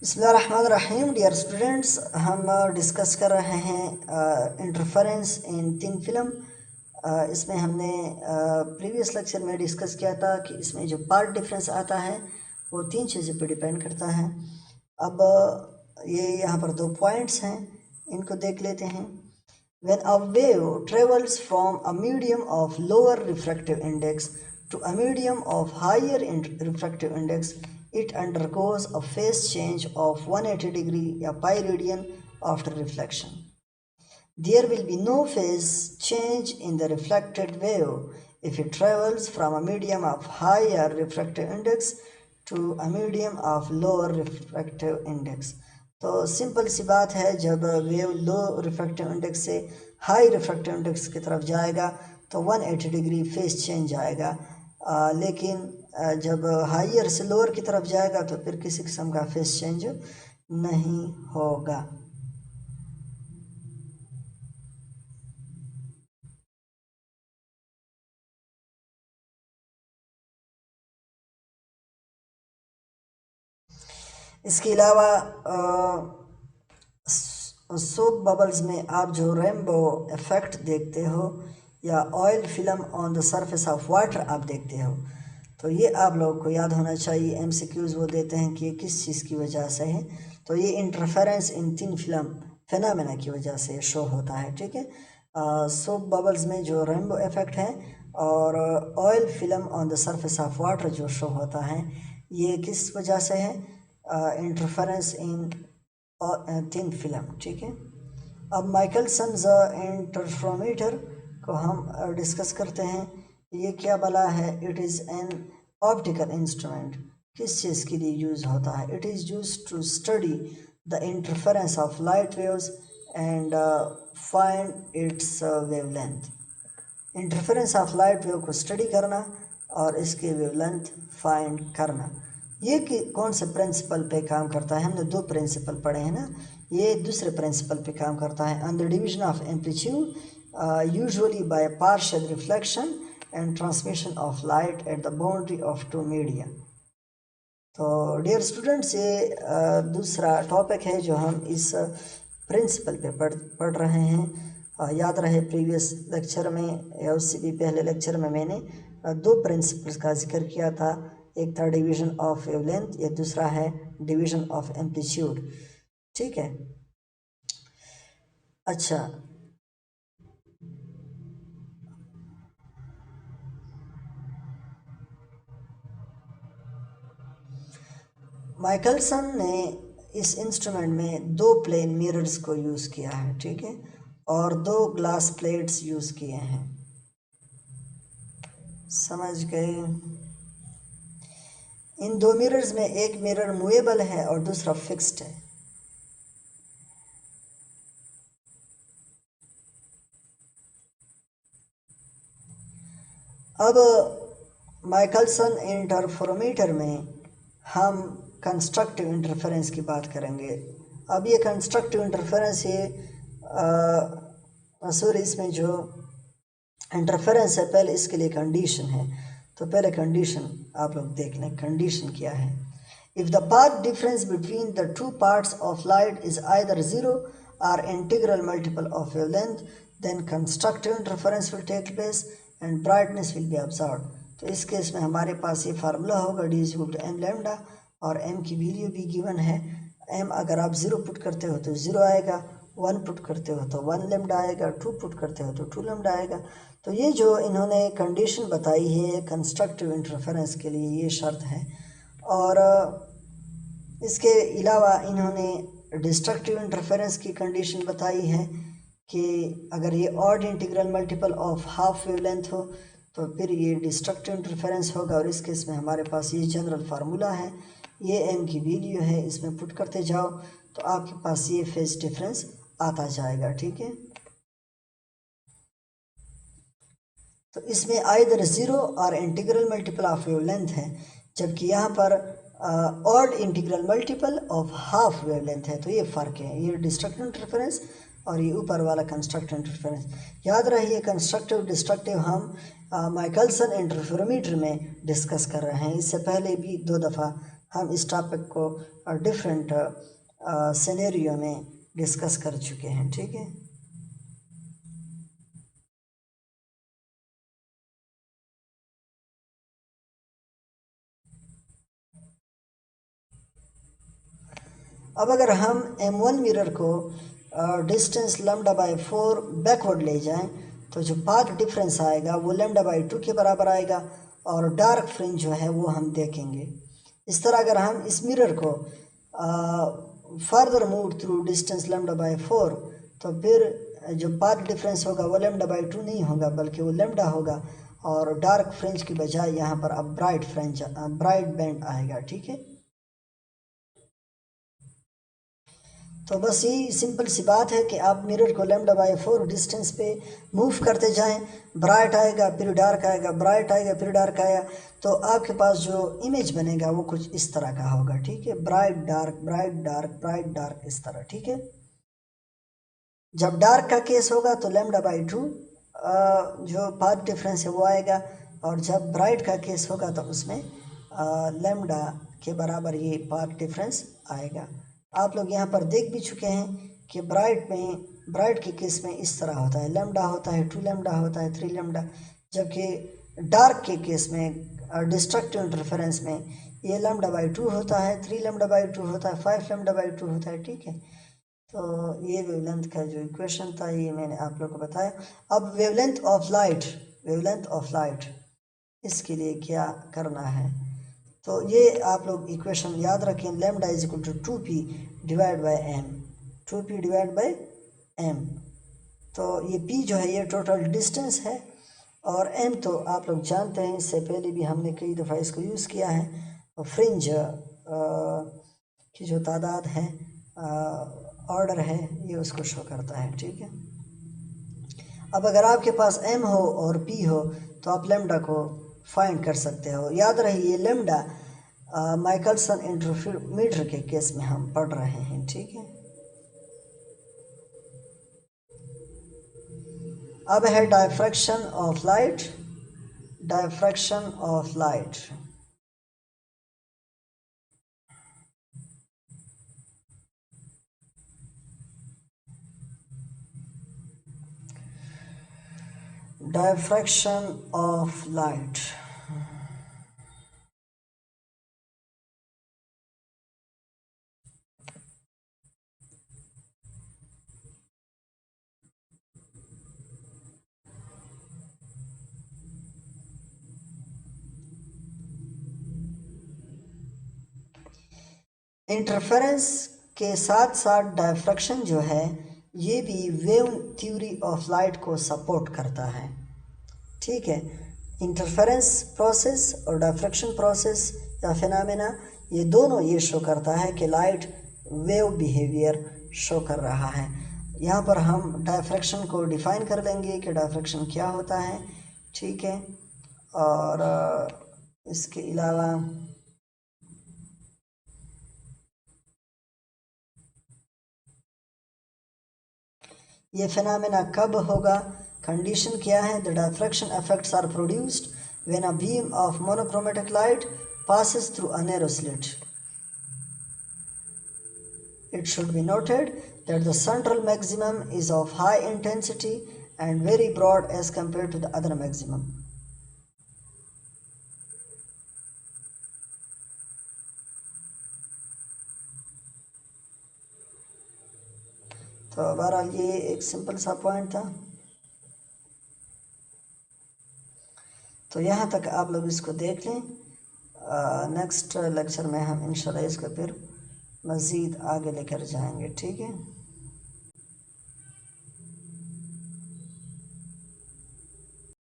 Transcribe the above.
बिस्मिल्लाहिर्रहमानिर्रहीम। Dear students, हम discuss कर रहे हैं इंटरफेरेंस इन थिन फिल्म। इसमें हमने प्रीवियस लेक्चर में डिस्कस किया था कि इसमें जो पार्ट डिफरेंस आता है वो तीन चीज़ों पे डिपेंड करता है। अब ये यहाँ पर दो पॉइंट्स हैं, इनको देख लेते हैं। When a wave travels from a medium of lower refractive index to a medium of higher refractive index, it undergoes a phase change of 180 degree या pi radian after reflection. There will be no phase change in the reflected wave if it travels from a medium of higher refractive index to a medium of lower refractive index. तो simple सी बात है, जब wave लो refractive index से high refractive index की तरफ जाएगा तो 180 degree face change आएगा। लेकिन जब हाइयर से लोअर की तरफ जाएगा तो फिर किसी किस्म का फेस चेंज नहीं होगा। इसके अलावा सोप बबल्स में आप जो रेनबो इफ़ेक्ट देखते हो या oil film on the surface of water आप देखते हो, तो ये आप लोगों को याद होना चाहिए। एमसीक्यूज़ वो देते हैं कि ये किस चीज़ की वजह से है, तो ये इंटरफेरेंस इन थिन फिल्म फिनोमेना की वजह से शो होता है। ठीक है, सोप बबल्स में जो रेनबो इफ़ेक्ट है और oil film on the surface of water जो शो होता है, ये किस वजह से है? इंटरफेरेंस इन थिन फिल्म। ठीक है, अब माइकलसन्स इंटरफेरोमीटर को हम डिस्कस करते हैं। ये क्या भला है? It is an optical instrument. किस चीज़ के लिए यूज़ होता है? It is use to study the interference of light waves and find its wavelength. Interference of light wave को स्टडी करना और इसके वेवलेंथ फाइंड करना, ये कि कौन से प्रिंसिपल पे काम करता है? हमने दो प्रिंसिपल पढ़े हैं ना। ये दूसरे प्रिंसिपल पे काम करता है, on the division of amplitude usually by partial reflection and transmission of light at the boundary of two media. तो डियर स्टूडेंट्स, ये दूसरा टॉपिक है जो हम इस प्रिंसिपल पे पढ़ रहे हैं। याद रहे प्रीवियस लेक्चर में या उससे भी पहले लेक्चर में मैंने दो प्रिंसिपल्स का जिक्र किया था। एक था डिवीजन ऑफ वेवलेंथ, या दूसरा है डिवीजन ऑफ एम्पलीट्यूड। ठीक है, अच्छा, माइकलसन ने इस इंस्ट्रूमेंट में दो प्लेन मिरर्स को यूज़ किया है। ठीक है, और दो ग्लास प्लेट्स यूज़ किए हैं। समझ गए? इन दो मिरर्स में एक मिरर मूवेबल है और दूसरा फिक्स्ड है। अब माइकलसन इंटरफेरोमीटर में हम कंस्ट्रक्टिव इंटरफेरेंस की बात करेंगे। अब ये कंस्ट्रक्टिव इंटरफेरेंस, ये इसमें जो इंटरफेरेंस है, पहले इसके लिए कंडीशन है। तो पहले कंडीशन आप लोग देख लें, कंडीशन क्या है? If the path difference between the two parts of light is either zero or integral multiple of wavelength, then constructive interference will take place and brightness will be observed. तो इस case में हमारे पास ये formula होगा, d is equal to m lambda, और m की value भी गिवन है। एम अगर आप ज़ीरो पुट करते हो तो ज़ीरो आएगा, 1 पुट करते हो तो 1 लैम्डा आएगा, 2 पुट करते हो तो 2 लैम्डा आएगा। तो ये जो इन्होंने कंडीशन बताई है कंस्ट्रक्टिव इंटरफेरेंस के लिए, ये शर्त है। और इसके अलावा इन्होंने डिस्ट्रक्टिव इंटरफेरेंस की कंडीशन बताई है कि अगर ये odd integral multiple of half wavelength हो तो फिर ये डिस्ट्रक्टिव इंटरफेरेंस होगा। और इस केस में हमारे पास ये जनरल फार्मूला है, ये एम की वैल्यू है, इसमें पुट करते जाओ तो आपके पास ये फेज डिफरेंस आता जाएगा। ठीक है, तो इसमें either zero or integral multiple of wavelength है, जबकि यहाँ पर odd integral multiple of half wavelength है। तो ये फ़र्क है, ये डिस्ट्रक्टिव इंटरफेरेंस और ये ऊपर वाला कंस्ट्रक्टिव इंटरफेरेंस। याद रहिए, कंस्ट्रक्टिव डिस्ट्रक्टिव हम माइकलसन इंटरफेरोमीटर में डिस्कस कर रहे हैं। इससे पहले भी 2 दफ़ा हम इस टॉपिक को डिफरेंट सिनेरियो में डिस्कस कर चुके हैं, ठीक है। अब अगर हम M1 मिरर को डिस्टेंस λ/4 बैकवर्ड ले जाएं तो जो पाथ डिफरेंस आएगा वो λ/2 के बराबर आएगा और डार्क फ्रिंज जो है वो हम देखेंगे। इस तरह अगर हम इस मिरर को फर्दर मूव थ्रू डिस्टेंस λ/4 तो फिर जो पाथ डिफरेंस होगा वो λ/2 नहीं होगा बल्कि वो लैम्डा होगा और डार्क फ्रिंज की बजाय यहाँ पर अब ब्राइट बैंड आएगा, ठीक है। तो बस यही सिंपल सी बात है कि आप मिरर को λ/4 डिस्टेंस पे मूव करते जाएं, ब्राइट आएगा फिर डार्क आएगा, ब्राइट आएगा फिर डार्क आएगा, तो आपके पास जो इमेज बनेगा वो कुछ इस तरह का होगा, ठीक है। Bright dark bright dark bright dark इस तरह, ठीक है। जब डार्क का केस होगा तो λ/2 जो पाथ डिफरेंस है वो आएगा और जब ब्राइट का केस होगा तो उसमें लैम्डा के बराबर ये पाथ डिफरेंस आएगा। आप लोग यहाँ पर देख भी चुके हैं कि ब्राइट के केस में इस तरह होता है, लैम्डा होता है, 2 लैम्डा होता है, 3 लैम्डा, जबकि डार्क के केस में डिस्ट्रक्टिव इंटरफेरेंस में ये λ/2 होता है, 3 λ/2 होता है, 5 λ/2 होता है, ठीक है। तो ये वेवलेंथ का जो इक्वेशन था ये मैंने आप लोग को बताया। अब वेवलेंथ ऑफ लाइट इसके लिए क्या करना है, तो ये आप लोग इक्वेशन याद रखें, lambda is equal to 2p divide by एम, 2p डिवाइड बाई एम। तो ये p जो है ये टोटल डिस्टेंस है और m तो आप लोग जानते हैं, इससे पहले भी हमने कई दफ़ा इसको यूज़ किया है, और फ्रिंज की जो तादाद है, ऑर्डर है, ये उसको शो करता है, ठीक है। अब अगर आपके पास m हो और p हो तो आप लैम्डा को फाइंड कर सकते हो। याद रहिए लैम्डा माइकलसन इंटरफेरोमीटर के केस में हम पढ़ रहे हैं, ठीक है। अब है diffraction of light. Diffraction of light diffraction of light interference के साथ साथ डायफ्रैक्शन जो है ये भी वेव थ्योरी ऑफ लाइट को सपोर्ट करता है, ठीक है। इंटरफेरेंस प्रोसेस और डायफ्रैक्शन प्रोसेस या फिनोमेना ये दोनों ये शो करता है कि लाइट वेव बिहेवियर शो कर रहा है। यहाँ पर हम डायफ्रैक्शन को डिफ़ाइन कर लेंगे कि डायफ्रैक्शन क्या होता है, ठीक है। और इसके अलावा ये फिनोमेना कब होगा, कंडीशन क्या है, the diffraction effects are produced when a beam of monochromatic light passes through a narrow slit. It should be noted that the central maximum is of high intensity and very broad as compared to the other maximum. तो बहरहाल ये एक simple सा point था। तो यहाँ तक आप लोग इसको देख लें। नेक्स्ट लेक्चर में हम इंशाल्लाह इसको फिर मज़ीद आगे लेकर जाएंगे, ठीक है।